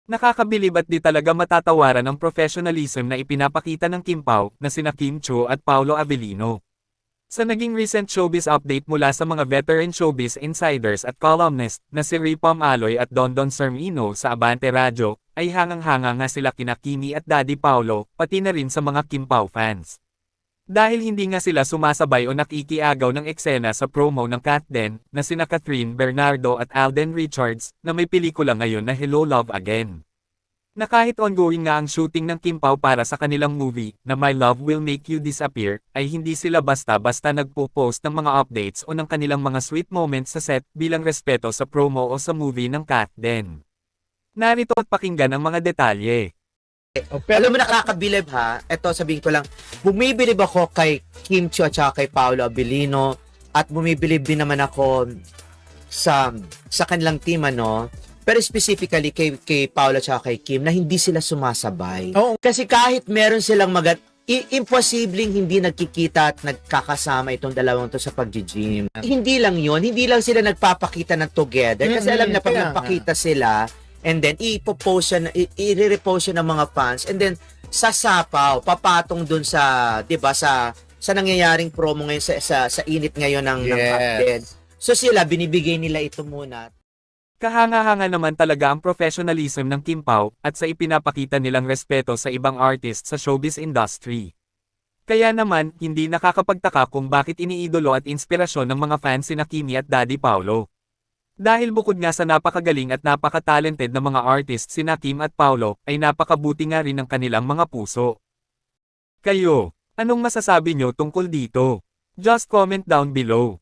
Nakakabilib at di talaga matatawaran ang professionalism na ipinapakita ng Kim Pao na sina Kim Chiu at Paolo Avellino. Sa naging recent showbiz update mula sa mga veteran showbiz insiders at columnist na si Ripam Aloy at Dondon Sermino sa Abante Radyo, ay hangang-hanga nga sila kina Kimi at Daddy Paolo, pati na rin sa mga Kim Pao fans. Dahil hindi nga sila sumasabay o nakikiagaw ng eksena sa promo ng Katden, na sina Catherine Bernardo at Alden Richards, na may pelikula ngayon na Hello Love Again. Na kahit ongoing nga ang shooting ng Kim Pao para sa kanilang movie, na My Love Will Make You Disappear, ay hindi sila basta-basta nagpo-post ng mga updates o ng kanilang mga sweet moments sa set bilang respeto sa promo o sa movie ng Katden. Narito at pakinggan ang mga detalye. Alam mo, nakakabilib ha. Ito, sabihin ko lang, bumibilib ako kay Kim Chiu at kay Paolo Avellino at bumibilib din naman ako sa kanilang team, ano. Pero specifically kay Paolo at kay Kim na hindi sila sumasabay. Oo. Kasi kahit meron silang imposibleng hindi nagkikita at nagkakasama itong dalawang to sa pag-gym. Hindi lang yun, hindi lang sila nagpapakita ng together. Kasi alam na pag nagpakita sila, and then i-repost siya ng mga fans, and then sasapaw, papatong dun sa, 'di ba, sa nangyayaring promo ngayon sa init ngayon ng Katden. So sila binibigay nila ito muna. Kahanga-hanga naman talaga ang professionalism ng Kim Pao at sa ipinapakita nilang respeto sa ibang artist sa showbiz industry. Kaya naman, hindi nakakapagtaka kung bakit iniidolo at inspirasyon ng mga fans sina Kimi at Daddy Paolo. Dahil bukod nga sa napakagaling at napaka-talented na mga artist sina Kim at Paolo, ay napakabuti nga rin ng kanilang mga puso. Kayo, anong masasabi nyo tungkol dito? Just comment down below.